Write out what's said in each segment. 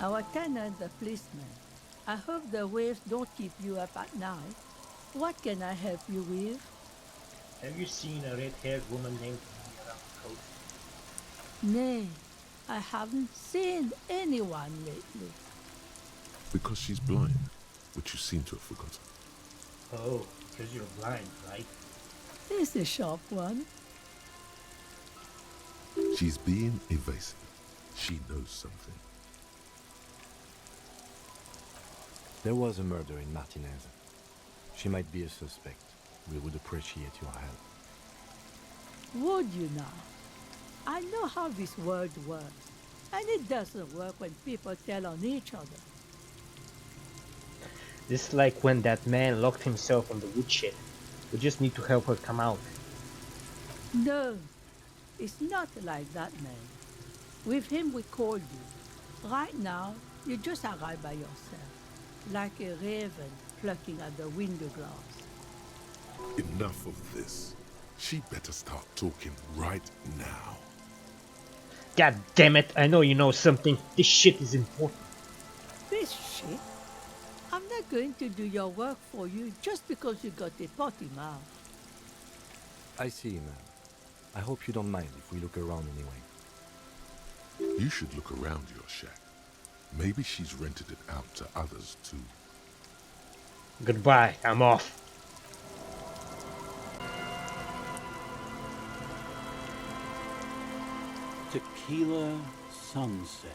Our tenant, the policeman. I hope the waves don't keep you up at night. What can I help you with? Have you seen a red-haired woman named Ruby around the coast? Nay, I haven't seen anyone lately. Because she's blind, which you seem to have forgotten. Oh, because you're blind, right? It's a sharp one. She's being evasive. She knows something. There was a murder in Martinez. She might be a suspect. We would appreciate your help. Would you now? I know how this world works, and it doesn't work when people tell on each other. This is like when that man locked himself on the woodshed. We just need to help her come out. No, it's not like that, man. With him, we called you. Right now, you just arrived by yourself, like a raven plucking at the window glass. Enough of this. She better start talking right now. God damn it, I know you know something. This shit is important. This shit? I'm not going to do your work for you just because you got a potty mouth. I see, ma'am. I hope you don't mind if we look around anyway. You should look around your shack. Maybe she's rented it out to others too. Goodbye, I'm off. Tequila sunset.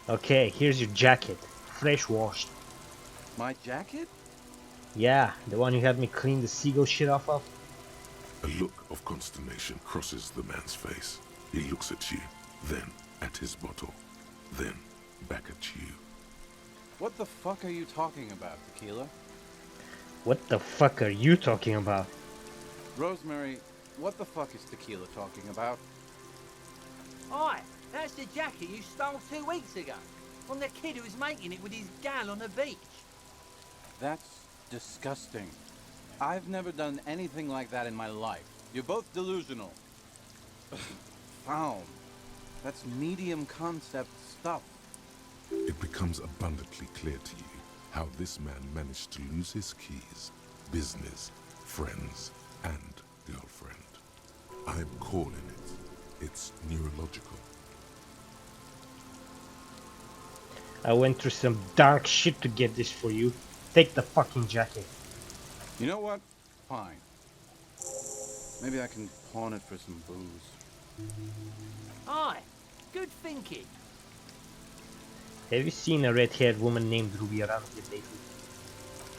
Okay, here's your jacket. Fresh washed. My jacket? Yeah, the one you had me clean the seagull shit off of. A look of consternation crosses the man's face. He looks at you, then at his bottle, then back at you. What the fuck are you talking about, Tequila? What the fuck are you talking about? Rosemary, what the fuck is Tequila talking about? Aye, that's the jacket you stole 2 weeks ago from the kid who was making it with his gal on the beach. That's disgusting. I've never done anything like that in my life. You're both delusional. Found. That's medium concept stuff. It becomes abundantly clear to you how this man managed to lose his keys, business, friends, and girlfriend. I'm calling it. It's neurological. I went through some dark shit to get this for you. Take the fucking jacket. You know what? Fine. Maybe I can pawn it for some booze. Aye, good thinking. Have you seen a red-haired woman named Ruby around here lately?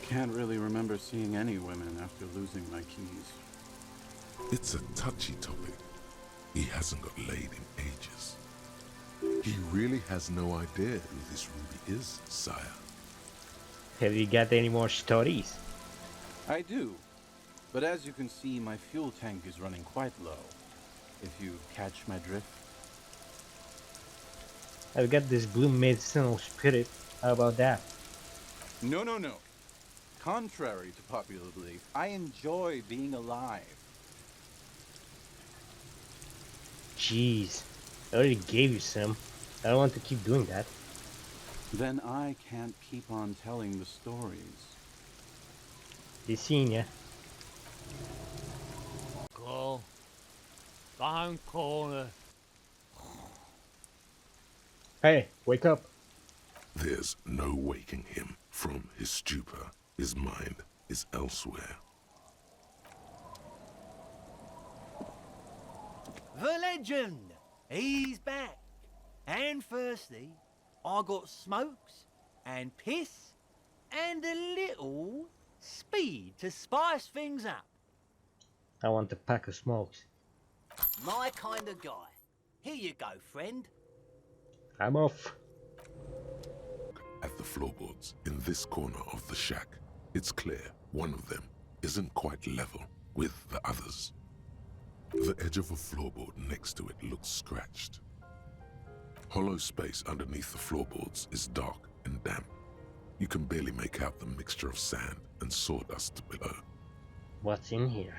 Can't really remember seeing any women after losing my keys. It's a touchy topic. He hasn't got laid in ages. He really has no idea who this Ruby is, sire. Have you got any more stories? I do. But as you can see, my fuel tank is running quite low. If you catch my drift. I've got this blue medicinal spirit. How about that? No, no, no. Contrary to popular belief, I enjoy being alive. Jeez, I already gave you some. I don't want to keep doing that. Then I can't keep on telling the stories. They seen ya. Go. Don't corner. Hey, wake up. There's no waking him from his stupor. His mind is elsewhere. The legend! He's back. And firstly, I got smokes and piss and a little speed to spice things up. I want a pack of smokes. My kind of guy. Here you go, friend. I'm off. At the floorboards in this corner of the shack, it's clear one of them isn't quite level with the others. The edge of a floorboard next to it looks scratched. Hollow space underneath the floorboards is dark and damp. You can barely make out the mixture of sand and sawdust below. What's in here?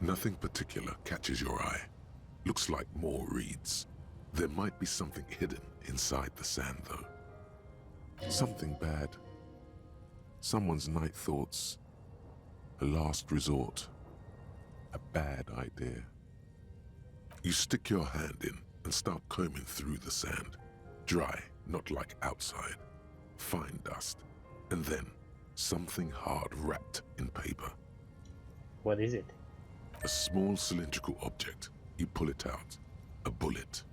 Nothing particular catches your eye. Looks like more reeds. There might be something hidden inside the sand, though. Something bad. Someone's night thoughts. A last resort. A bad idea. You stick your hand in and start combing through the sand. Dry, not like outside. Fine dust. And then, something hard wrapped in paper. What is it? A small cylindrical object. You pull it out. A bullet.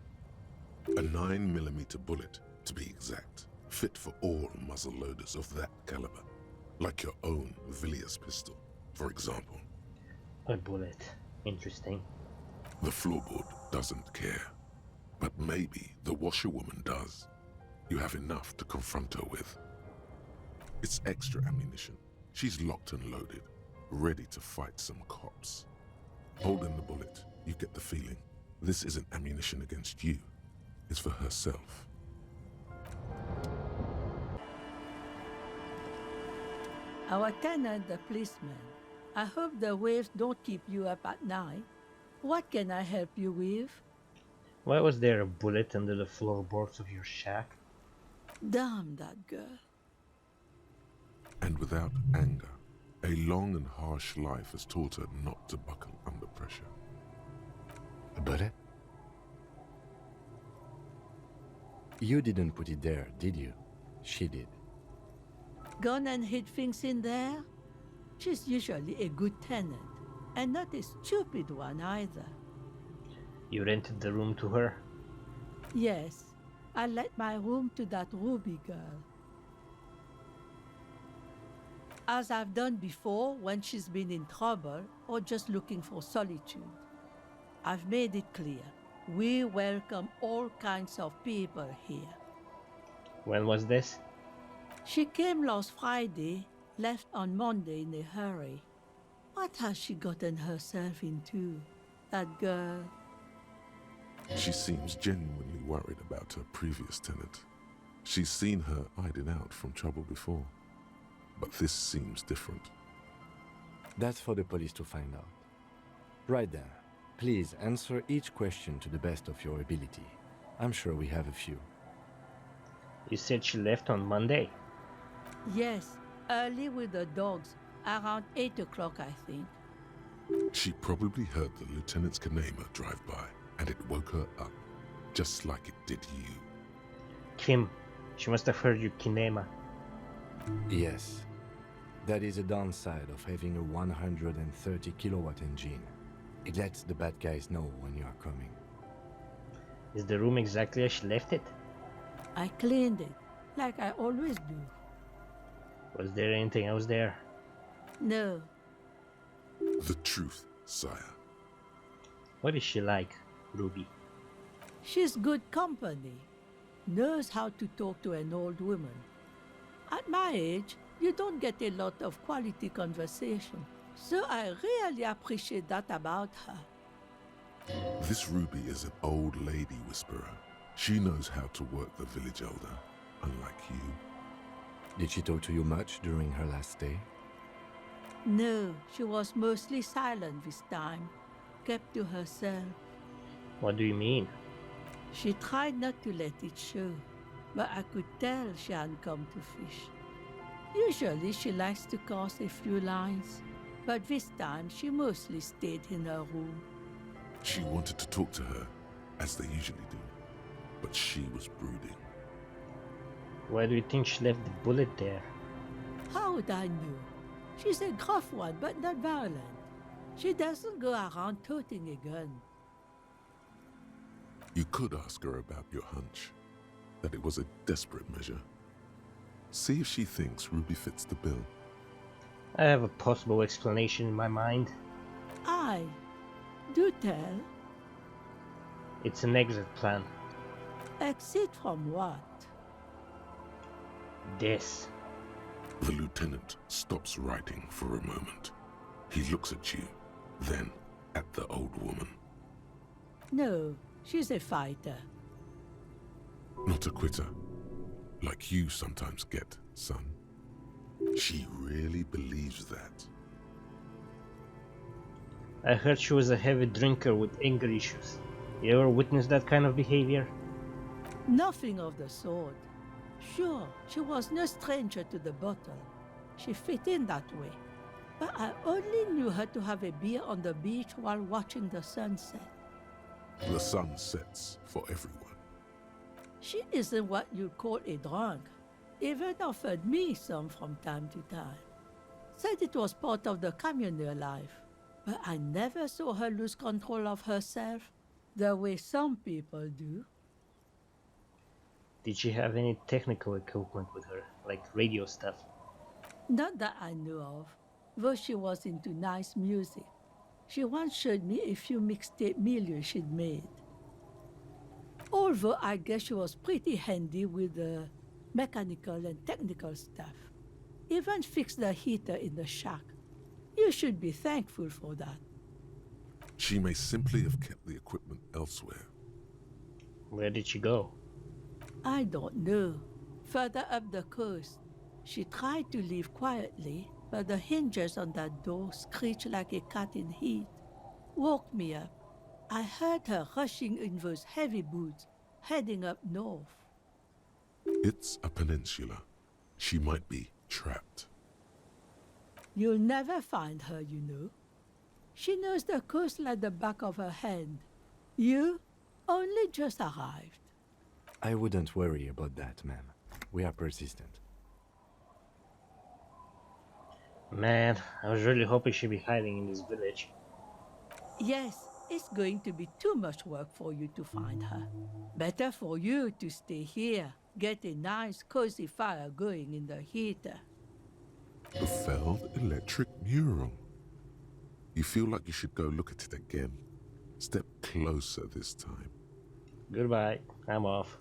A 9mm bullet, to be exact. Fit for all muzzle loaders of that caliber. Like your own Villiers pistol, for example. A bullet. Interesting. The floorboard doesn't care. But maybe the washerwoman does. You have enough to confront her with. It's extra ammunition. She's locked and loaded, ready to fight some cops. Holding the bullet, you get the feeling this isn't ammunition against you. It's for herself. Our tenant, the policeman. I hope the waves don't keep you up at night. What can I help you with? Why was there a bullet under the floorboards of your shack? Damn that girl. And without anger, a long and harsh life has taught her not to buckle under pressure. A bullet? You didn't put it there, did you? She did. Gone and hid things in there? She's usually a good tenant, and not a stupid one either. You rented the room to her? Yes, I let my room to that Ruby girl. As I've done before when she's been in trouble or just looking for solitude. I've made it clear, we welcome all kinds of people here. When was this? She came last Friday, left on Monday in a hurry. What has she gotten herself into, that girl? She seems genuinely worried about her previous tenant. She's seen her hiding out from trouble before. But this seems different. That's for the police to find out. Right then, please answer each question to the best of your ability. I'm sure we have a few. You said she left on Monday. Yes, early with the dogs, around 8 o'clock, I think. She probably heard the lieutenant's Kanema drive by, and it woke her up, just like it did you. Kim, she must have heard you kinema. Yes. That is a downside of having a 130 kilowatt engine. It lets the bad guys know when you are coming. Is the room exactly as she left it? I cleaned it, like I always do. Was there anything else there? No, The truth, sire. What is she like, Ruby? she's good company. Knows how to talk to an old woman. At my age, you don't get a lot of quality conversation, so I really appreciate that about her. This Ruby is an old lady whisperer. She knows how to work the village elder, unlike you. Did she talk to you much during her last stay? No, she was mostly silent this time, kept to herself. What do you mean? She tried not to let it show, but I could tell she hadn't come to fish. Usually she likes to cast a few lines, but this time she mostly stayed in her room. She wanted to talk to her, as they usually do, but she was brooding. Why do you think she left the bullet there? How would I know? She's a gruff one, but not violent. She doesn't go around toting a gun. You could ask her about your hunch, that it was a desperate measure. See if she thinks Ruby fits the bill. I have a possible explanation in my mind. Aye, do tell. It's an exit plan. Exit from what? This. The lieutenant stops writing for a moment. He looks at you, then at the old woman. No, she's a fighter. Not a quitter, like you sometimes get, son. She really believes that. I heard she was a heavy drinker with anger issues. You ever witnessed that kind of behavior? Nothing of the sort. Sure, she was no stranger to the bottle. She fit in that way. But I only knew her to have a beer on the beach while watching the sunset. The sun sets for everyone. She isn't what you'd call a drunk. Even offered me some from time to time. Said it was part of the communal life. But I never saw her lose control of herself, the way some people do. Did she have any technical equipment with her, like radio stuff? Not that I knew of, though she was into nice music. She once showed me a few mixtape milieux she'd made. Although I guess she was pretty handy with the mechanical and technical stuff. Even fixed the heater in the shack. You should be thankful for that. She may simply have kept the equipment elsewhere. Where did she go? I don't know. Further up the coast. She tried to leave quietly, but the hinges on that door screeched like a cat in heat. Woke me up. I heard her rushing in those heavy boots, heading up north. It's a peninsula. She might be trapped. You'll never find her, you know. She knows the coast like the back of her hand. You only just arrived. I wouldn't worry about that, ma'am. We are persistent. Man, I was really hoping she'd be hiding in this village. Yes, it's going to be too much work for you to find her. Better for you to stay here, get a nice cozy fire going in the heater. The failed electric mural. You feel like you should go look at it again. Step closer this time. Goodbye, I'm off.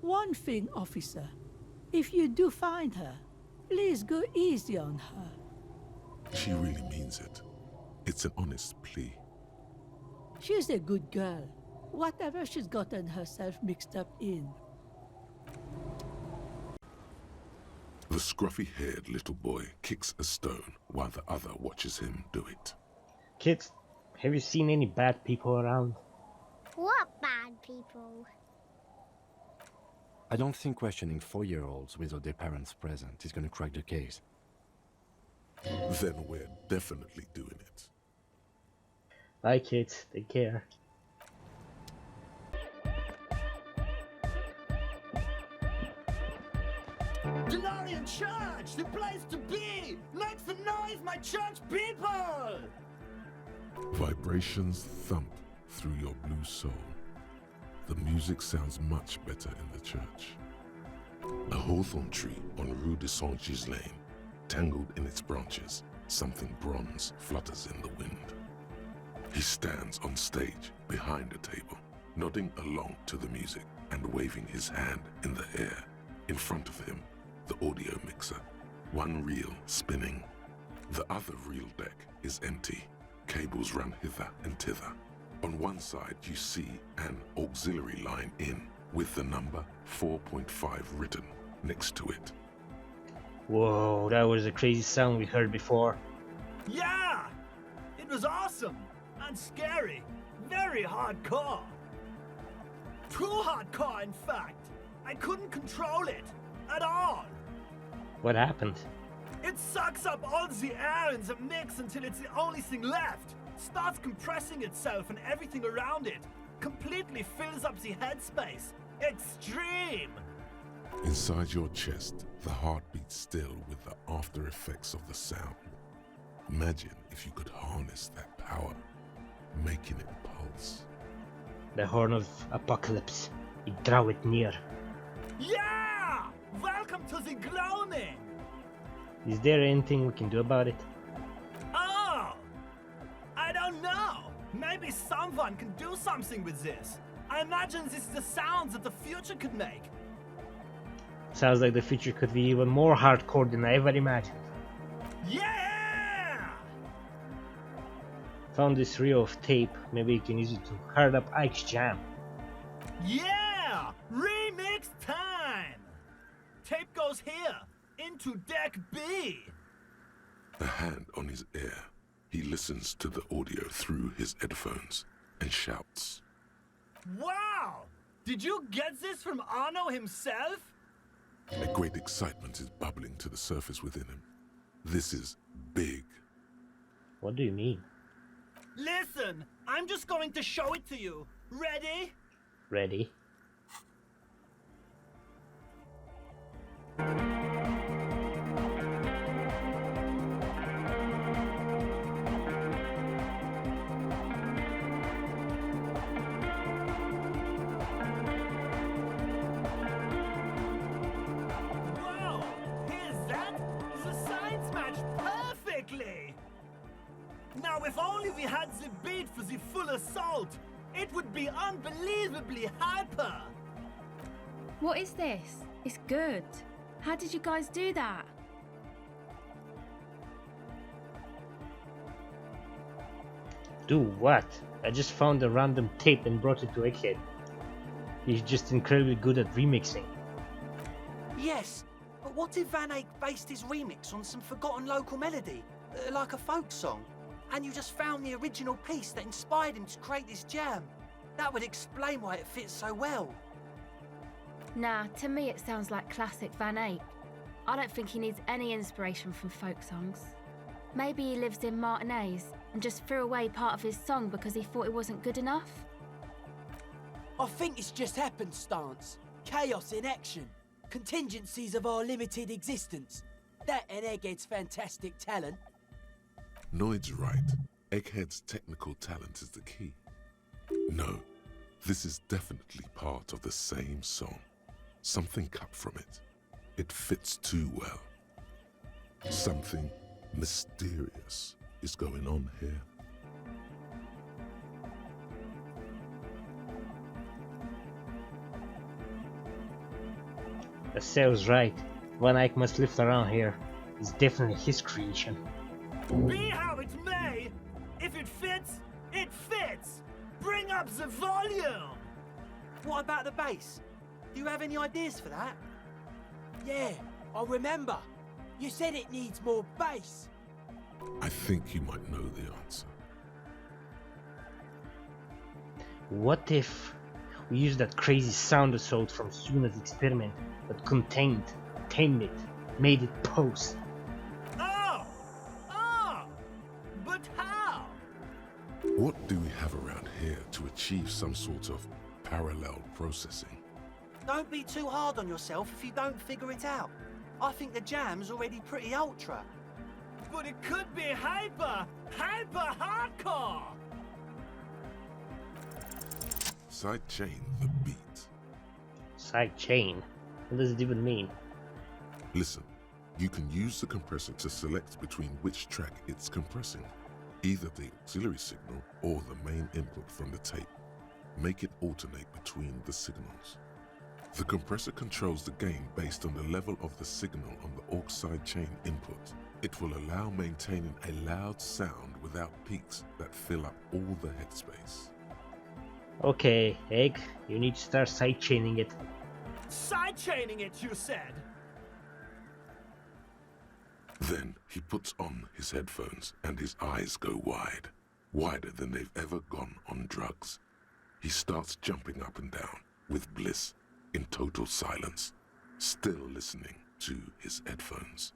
One thing, officer. If you do find her, please go easy on her. She really means it. It's an honest plea. She's a good girl. Whatever she's gotten herself mixed up in. The scruffy-haired little boy kicks a stone while the other watches him do it. Kids, have you seen any bad people around? What bad people? I don't think questioning 4-year-olds without their parents present is gonna crack the case. Then we're definitely doing it. Bye kids, take care. Glorian Church, the place to be! Make some noise, my church people! Vibrations thump through your blue soul. The music sounds much better in the church. A hawthorn tree on Rue de Saint-Gilles Lane, tangled in its branches, something bronze flutters in the wind. He stands on stage behind a table, nodding along to the music and waving his hand in the air. In front of him, the audio mixer, one reel spinning. The other reel deck is empty. Cables run hither and thither. On one side, you see an auxiliary line in with the number 4.5 written next to it. Whoa, that was a crazy sound we heard before. Yeah! It was awesome and scary. Very hardcore. Too hardcore, in fact. I couldn't control it at all. What happened? It sucks up all the air in the mix until it's the only thing left. Starts compressing itself and everything around it. Completely fills up the headspace. Extreme! Inside your chest, the heart beats still with the after effects of the sound. Imagine if you could harness that power, making it pulse. The horn of apocalypse. We draw it near. Yeah! Welcome to the gloaming! Is there anything we can do about it? Oh! I don't know. Maybe someone can do something with this. I imagine this is the sounds that the future could make. Sounds like the future could be even more hardcore than I ever imagined. Yeah! Found this reel of tape. Maybe you can use it to hard up Ike's jam. Yeah! Remix time! Tape goes here, into deck B. A hand on his ear, he listens to the audio through his headphones and shouts. Wow! Did you get this from Arno himself? A great excitement is bubbling to the surface within him. This is big. What do you mean? Listen, I'm just going to show it to you. Ready? Ready? Wow! Here's that? The signs match perfectly! Now, if only we had the beat for the full assault, it would be unbelievably hyper! What is this? It's good. How did you guys do that? Do what? I just found a random tape and brought it to Egghead. He's just incredibly good at remixing. Yes, but what if Van Eyck based his remix on some forgotten local melody, like a folk song, and you just found the original piece that inspired him to create this jam? That would explain why it fits so well. Nah, to me it sounds like classic Van Eyck. I don't think he needs any inspiration from folk songs. Maybe he lives in Martinez and just threw away part of his song because he thought it wasn't good enough? I think it's just happenstance. Chaos in action. Contingencies of our limited existence. That and Egghead's fantastic talent. Noid's right. Egghead's technical talent is the key. No, this is definitely part of the same song. Something cut from it. It fits too well. Something mysterious is going on here. That sounds right. Van Eyck must live around here. It's definitely his creation. Be how it may, if it fits, it fits! Bring up the volume! What about the bass? Do you have any ideas for that? Yeah, I remember. You said it needs more bass. I think you might know the answer. What if we use that crazy sound assault from Suna's experiment, but tamed it, made it pose? But how? What do we have around here to achieve some sort of parallel processing? Don't be too hard on yourself if you don't figure it out. I think the jam's already pretty ultra. But it could be hyper hardcore! Sidechain the beat. Sidechain? What does it even mean? Listen, you can use the compressor to select between which track it's compressing, either the auxiliary signal or the main input from the tape. Make it alternate between the signals. The compressor controls the gain based on the level of the signal on the aux sidechain input. It will allow maintaining a loud sound without peaks that fill up all the headspace. Okay, Egg, you need to start sidechaining it. Sidechaining it, you said? Then he puts on his headphones and his eyes go wide, wider than they've ever gone on drugs. He starts jumping up and down with bliss in total silence, still listening to his headphones.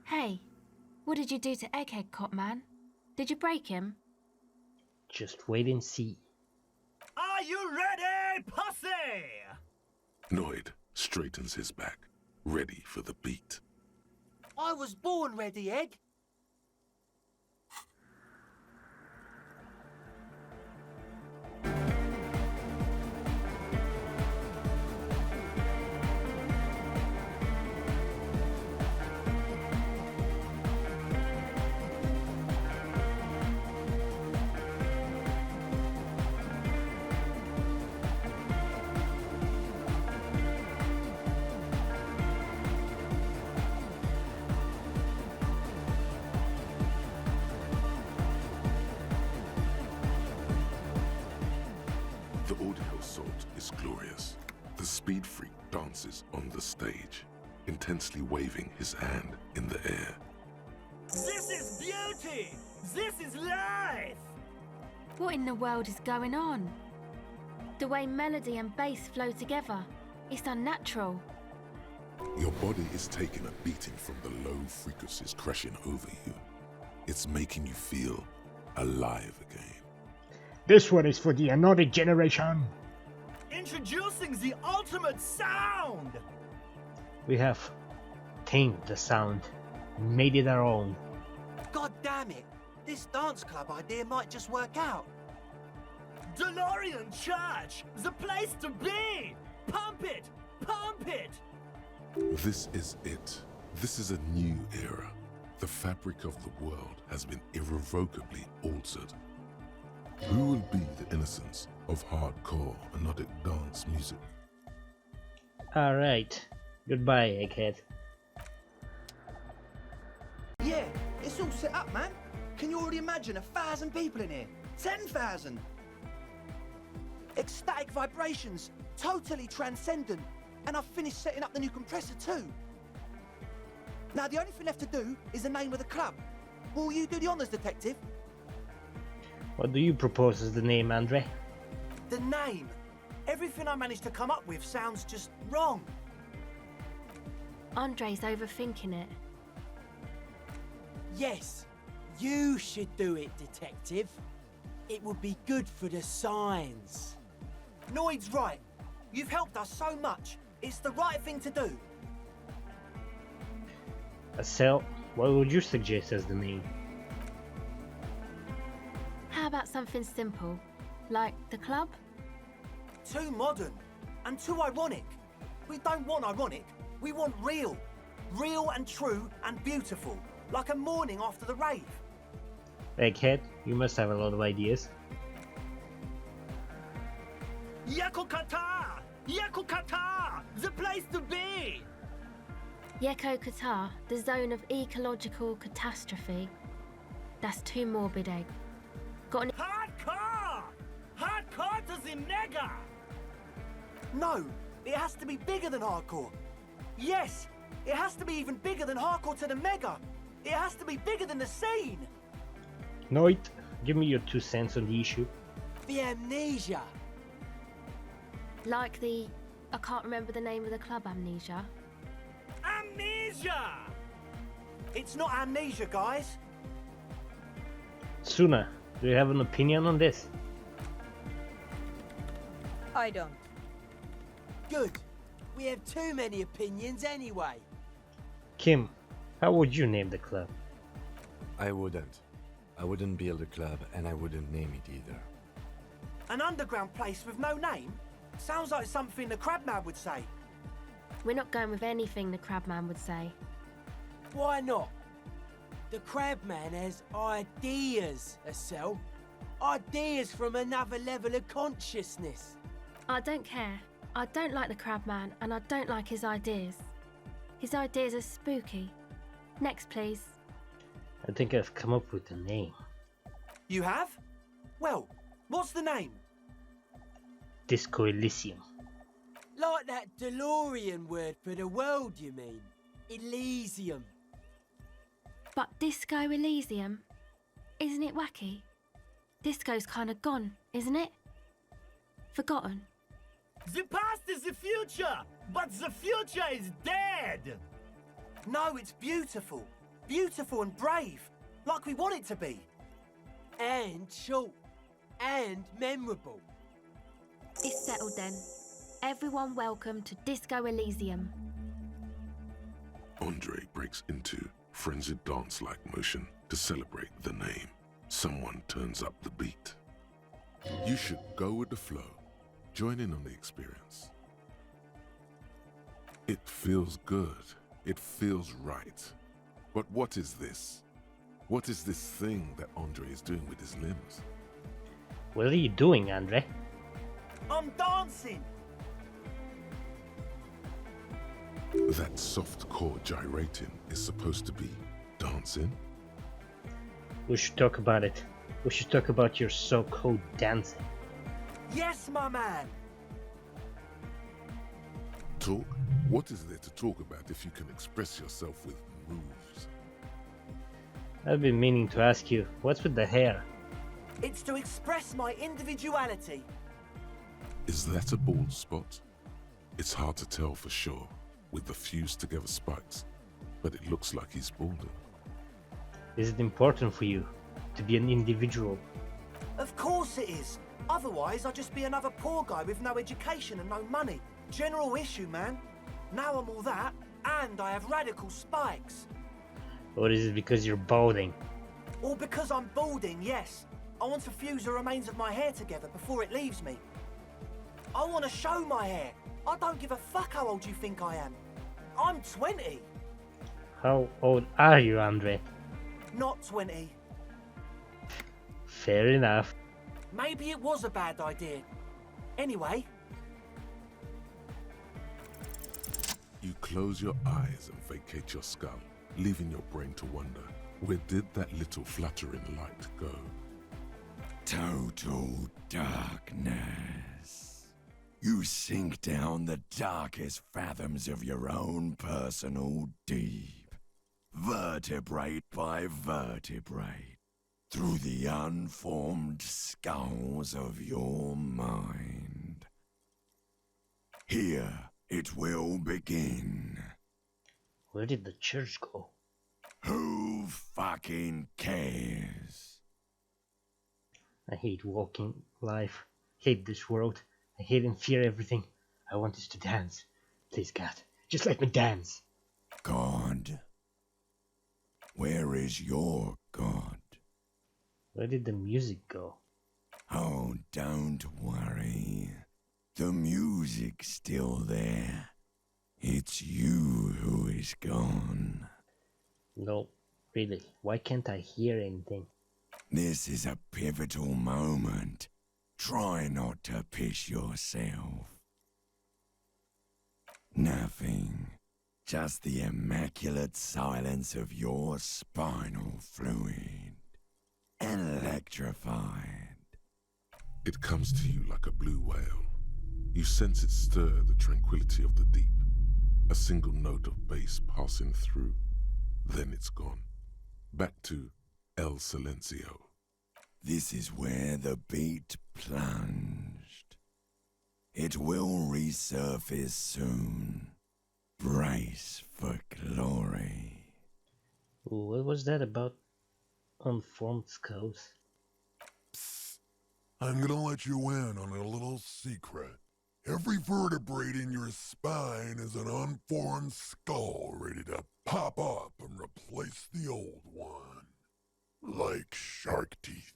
Hey, what did you do to Egghead, Cop Man? Did you break him? Just wait and see. Are you ready, posse? Noid straightens his back, ready for the beat. I was born ready, Egg. The audio assault is glorious. The speed freak dances on the stage, intensely waving his hand in the air. This is beauty! This is life! What in the world is going on? The way melody and bass flow together, it's unnatural. Your body is taking a beating from the low frequencies crashing over you. It's making you feel alive again. This one is for the another generation. Introducing the ultimate sound! We have tamed the sound, made it our own. God damn it! This dance club idea might just work out. DeLorean Church! The place to be! Pump it! Pump it! This is it. This is a new era. The fabric of the world has been irrevocably altered. Who will be the innocence of hardcore melodic dance music? Alright. Goodbye, egghead. Yeah, it's all set up, man. Can you already imagine 1,000 people in here? 10,000! Ecstatic vibrations, totally transcendent. And I've finished setting up the new compressor too. Now the only thing left to do is the name of the club. Will you do the honours, detective? What do you propose as the name, Andre? The name. Everything I managed to come up with sounds just wrong. Andre's overthinking it. Yes, you should do it, detective. It would be good for the signs. Noid's right. You've helped us so much. It's the right thing to do. Sel, what would you suggest as the name? How about something simple, like the club? Too modern and too ironic. We don't want ironic. We want real. Real and true and beautiful. Like a morning after the rave. Egghead, you must have a lot of ideas. Yakokata! Yakokata! The place to be! Yeko Qatar, the zone of ecological catastrophe. That's too morbid, Egg. Got an... Hardcore! Hardcore to the mega! No, it has to be bigger than hardcore. Yes, it has to be even bigger than hardcore to the mega. It has to be bigger than the scene. Noit, give me your 2 cents on the issue. The amnesia. Like the... I can't remember the name of the club, Amnesia. Amnesia! It's not amnesia, guys. Suna, do you have an opinion on this? I don't. Good. We have too many opinions anyway. Kim, how would you name the club? I wouldn't. I wouldn't build a club, and I wouldn't name it either. An underground place with no name? Sounds like something the Crabman would say. We're not going with anything the Crabman would say. Why not? The Crabman has ideas, Estelle. Ideas from another level of consciousness. I don't care. I don't like the Crabman, and I don't like his ideas. His ideas are spooky. Next, please. I think I've come up with a name. You have? Well, what's the name? Disco Elysium. Like that DeLorean word for the world, you mean? Elysium. But Disco Elysium? Isn't it wacky? Disco's kind of gone, isn't it? Forgotten. The past is the future, but the future is dead. No, it's beautiful. Beautiful and brave, like we want it to be. And short. And memorable. It's settled then. Everyone welcome to Disco Elysium. Andre breaks into frenzied dance-like motion to celebrate the name. Someone turns up the beat. You should go with the flow. Join in on the experience. It feels good. It feels right. But what is this? What is this thing that Andre is doing with his limbs? What are you doing, Andre? I'm dancing. That soft core gyrating is supposed to be dancing? We should talk about it. We should talk about your so-called dancing. Yes, my man. Talk? What is there to talk about if you can express yourself with moves? I've been meaning to ask you, what's with the hair? It's to express my individuality. Is that a bald spot? It's hard to tell for sure with the fused together spikes, but it looks like he's balding. Is it important for you to be an individual? Of course it is. Otherwise, I'd just be another poor guy with no education and no money. General issue, man. Now I'm all that, and I have radical spikes. Or is it because you're balding? Or because I'm balding, yes. I want to fuse the remains of my hair together before it leaves me. I want to show my hair. I don't give a fuck how old you think I am. I'm 20. How old are you, Andre? Not 20. Fair enough. Maybe it was a bad idea. Anyway. You close your eyes and vacate your skull, leaving your brain to wonder, where did that little fluttering light go? Total darkness. You sink down the darkest fathoms of your own personal deep, vertebrae by vertebrae, through the unformed skulls of your mind. Here it will begin. Where did the church go? Who fucking cares? I hate walking life. Hate this world. I hate and fear everything. I want us to dance. Please, God, just let me dance. God? Where is your God? Where did the music go? Oh, don't worry. The music's still there. It's you who is gone. No, really, why can't I hear anything? This is a pivotal moment. Try not to piss yourself. Nothing. Just the immaculate silence of your spinal fluid. Electrified. It comes to you like a blue whale. You sense it stir the tranquility of the deep. A single note of bass passing through. Then it's gone. Back to El Silencio. This is where the beat plunged. It will resurface soon. Brace for glory. What was that about unformed skulls? Psst. I'm gonna let you in on a little secret. Every vertebrae in your spine is an unformed skull ready to pop up and replace the old one. Like shark teeth.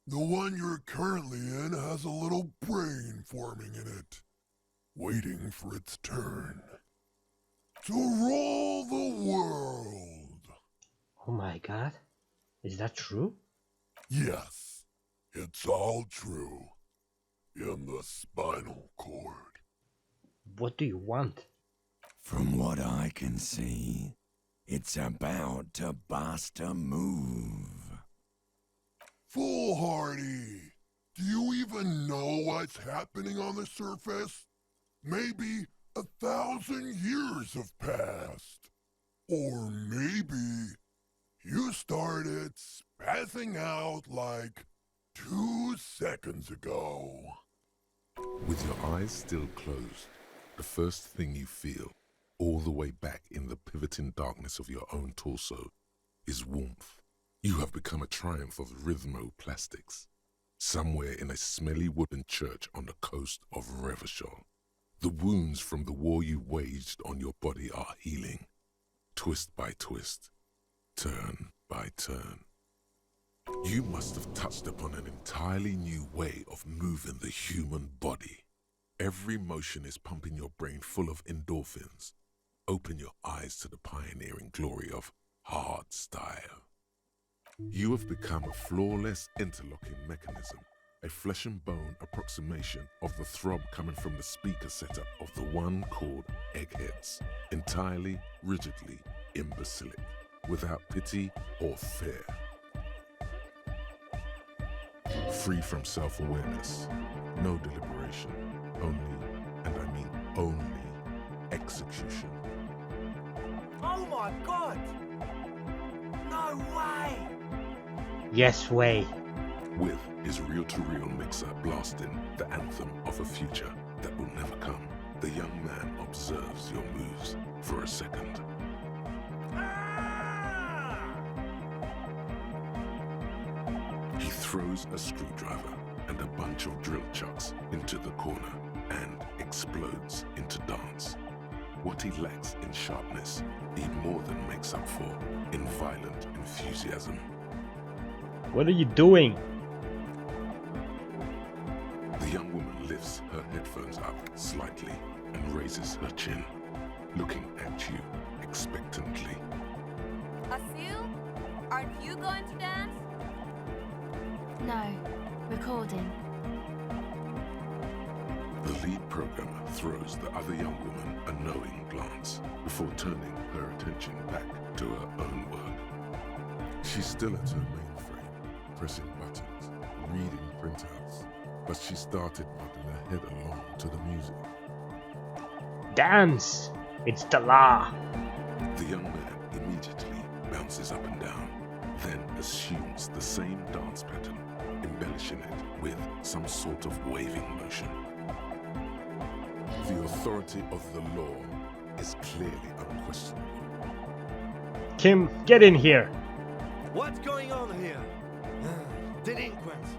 The one you're currently in has a little brain forming in it, waiting for its turn. To rule the world. Oh my God, is that true? Yes, it's all true. In the spinal cord. What do you want? From what I can see, it's about to bust a move. Foolhardy! Do you even know what's happening on the surface? Maybe 1,000 years have passed. Or maybe you started spazzing out like 2 seconds ago. With your eyes still closed, the first thing you feel, all the way back in the pivoting darkness of your own torso, is warmth. You have become a triumph of rhythmoplastics, somewhere in a smelly wooden church on the coast of Revachol. The wounds from the war you waged on your body are healing, twist by twist, turn by turn. You must have touched upon an entirely new way of moving the human body. Every motion is pumping your brain full of endorphins. Open your eyes to the pioneering glory of hard style. You have become a flawless interlocking mechanism, a flesh and bone approximation of the throb coming from the speaker setup of the one called Eggheads, entirely, rigidly imbecilic, without pity or fear. Free from self-awareness, no deliberation, only, and I mean only, execution. Oh my God! No way! Yes way. with his reel-to-reel mixer blasting the anthem of a future that will never come. The young man observes your moves for a second. He throws a screwdriver and a bunch of drill chucks into the corner and explodes into dance. What he lacks in sharpness, he more than makes up for in violent enthusiasm. What are you doing? The young woman lifts her headphones up slightly and raises her chin, looking at you expectantly. Asil, aren't you going to dance? No, recording. The lead programmer throws the other young woman a knowing glance before turning her attention back to her own work. She's still at her mainframe, pressing buttons, reading printouts, but she started nodding her head along to the music. Dance! It's the law! The young man immediately bounces up and down, then assumes the same dance pattern, embellishing it with some sort of waving motion. The authority of the law is clearly unquestionable. Kim, get in here! What's going on here? Delinquents.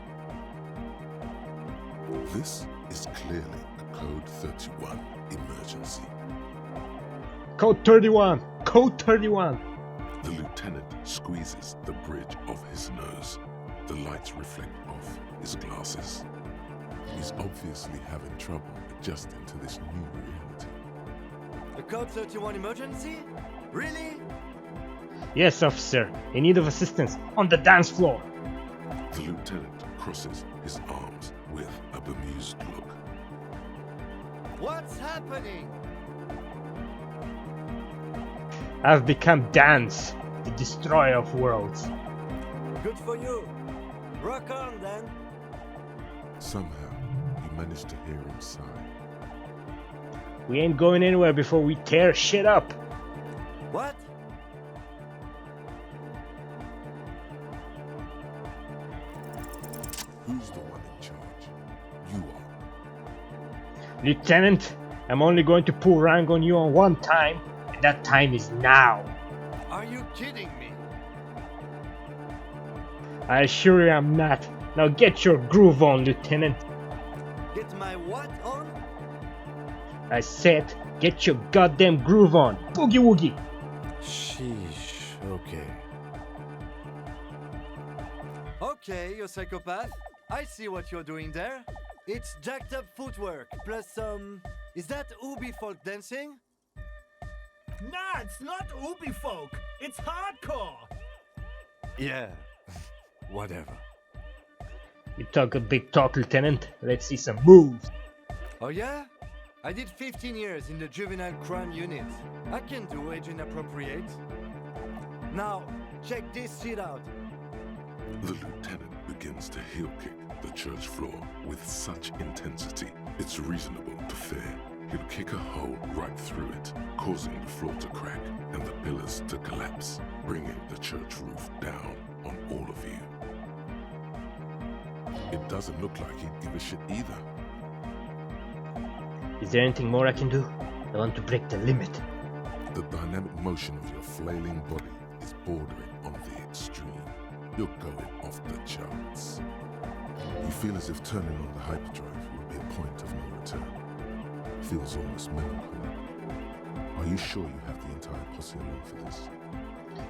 This is clearly a Code 31 emergency. Code 31! Code 31! The lieutenant squeezes the bridge of his nose. The lights reflect off his glasses. He's obviously having trouble adjusting to this new reality. A Code 31 emergency? Really? Yes, officer. In need of assistance on the dance floor. The lieutenant crosses his arms with a bemused look. What's happening? I've become Dance, the destroyer of worlds. Good for you. Rock on then. Somehow, he managed to hear him sigh. We ain't going anywhere before we tear shit up. What? Who's the one in charge? You are. Lieutenant, I'm only going to pull rank on you on one time, and that time is now. Are you kidding me? I assure you I'm not. Now get your groove on, Lieutenant. Get my what on? I said, get your goddamn groove on. Boogie woogie. Sheesh, okay. Okay, you psychopath. I see what you're doing there. It's jacked up footwork, plus some... Is that Ubi folk dancing? Nah, it's not Ubi folk. It's hardcore. Yeah, whatever. You talk a big talk, Lieutenant. Let's see some moves. Oh yeah? I did 15 years in the juvenile crime unit. I can do age inappropriate. Now, check this shit out. The lieutenant begins to heel kick the church floor with such intensity, it's reasonable to fear he'll kick a hole right through it, causing the floor to crack and the pillars to collapse, bringing the church roof down on all of you. It doesn't look like he'd give a shit either. Is there anything more I can do? I want to break the limit. The dynamic motion of your flailing body is bordering on the extreme. You're going off the charts. You feel as if turning on the hyperdrive would be a point of no return. Feels almost melancholy. Are you sure you have the entire posse along for this?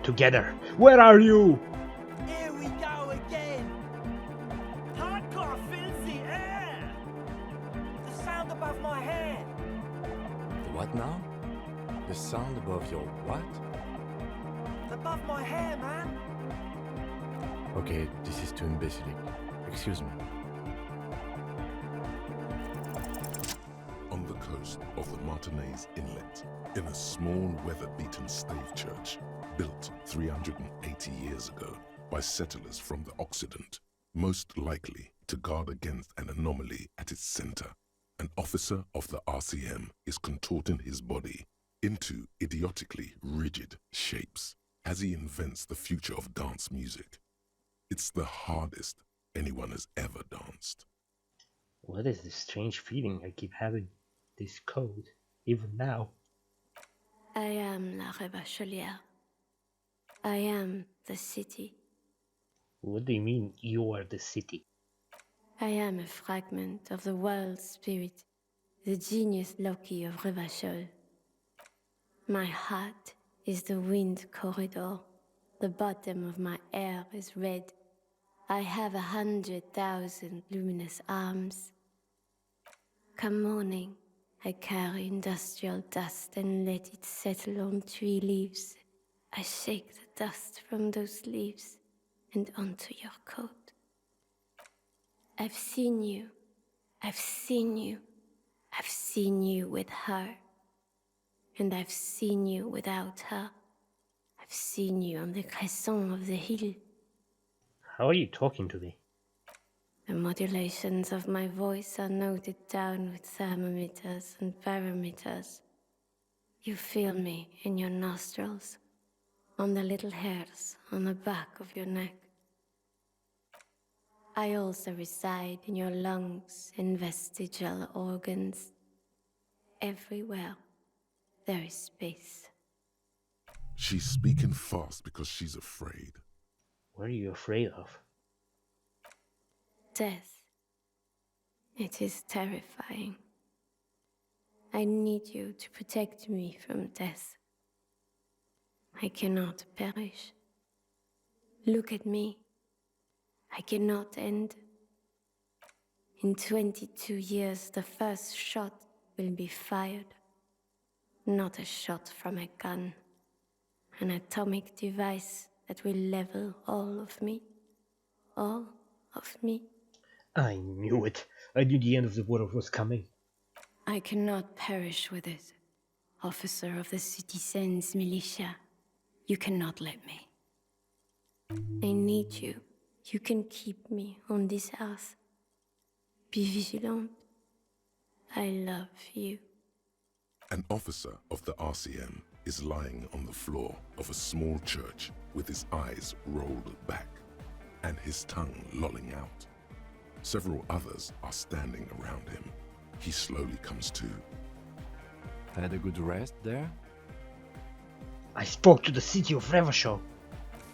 Together. Where are you? Here we go again! Hardcore fills the air. The sound above my head. The what now? The sound above your what? Above my hair, man. Okay, this is too imbecilic. Excuse me. On the coast of the Martinez Inlet, in a small weather-beaten stave church built 380 years ago by settlers from the Occident, most likely to guard against an anomaly at its center, an officer of the RCM is contorting his body into idiotically rigid shapes as he invents the future of dance music. It's the hardest anyone has ever danced. What is this strange feeling I keep having? This code, even now. I am la Rebachelière. I am the city. What do you mean, you are the city? I am a fragment of the world spirit, the genius Loki of Revachol. My heart is the wind corridor. The bottom of my air is red. I have 100,000 luminous arms. Come morning, I carry industrial dust and let it settle on tree leaves. I shake the dust from those leaves and onto your coat. I've seen you. I've seen you. I've seen you with her. And I've seen you without her. I've seen you on the crescent of the hill. How are you talking to me? The modulations of my voice are noted down with thermometers and barometers. You feel me in your nostrils, on the little hairs on the back of your neck. I also reside in your lungs and vestigial organs. Everywhere there is space. She's speaking fast because she's afraid. What are you afraid of? Death. It is terrifying. I need you to protect me from death. I cannot perish. Look at me. I cannot end. In 22 years, the first shot will be fired. Not a shot from a gun. An atomic device that will level all of me. All of me. I knew it. I knew the end of the world was coming. I cannot perish with it. Officer of the citizens' militia, you cannot let me. I need you. You can keep me on this earth. Be vigilant. I love you. An officer of the RCM is lying on the floor of a small church with his eyes rolled back and his tongue lolling out. Several others are standing around him. He slowly comes to. Had a good rest there? I spoke to the city of Revachol.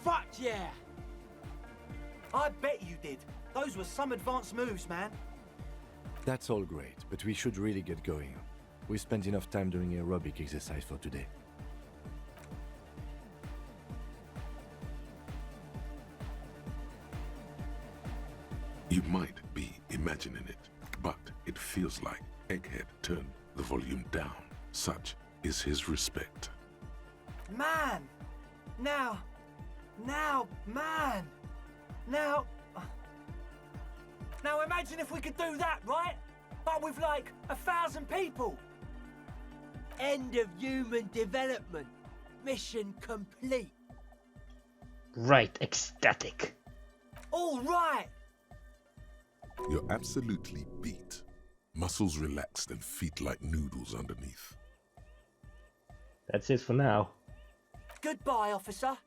Fuck yeah! I bet you did. Those were some advanced moves, man. That's all great, but we should really get going. We spent enough time doing aerobic exercise for today. You might be imagining it, but it feels like Egghead turned the volume down. Such is his respect. Man! Now, man! Now imagine if we could do that, right? But with like 1,000 people. End of human development. Mission complete. Right, ecstatic. All right! You're absolutely beat. Muscles relaxed and feet like noodles underneath. That's it for now. Goodbye, officer.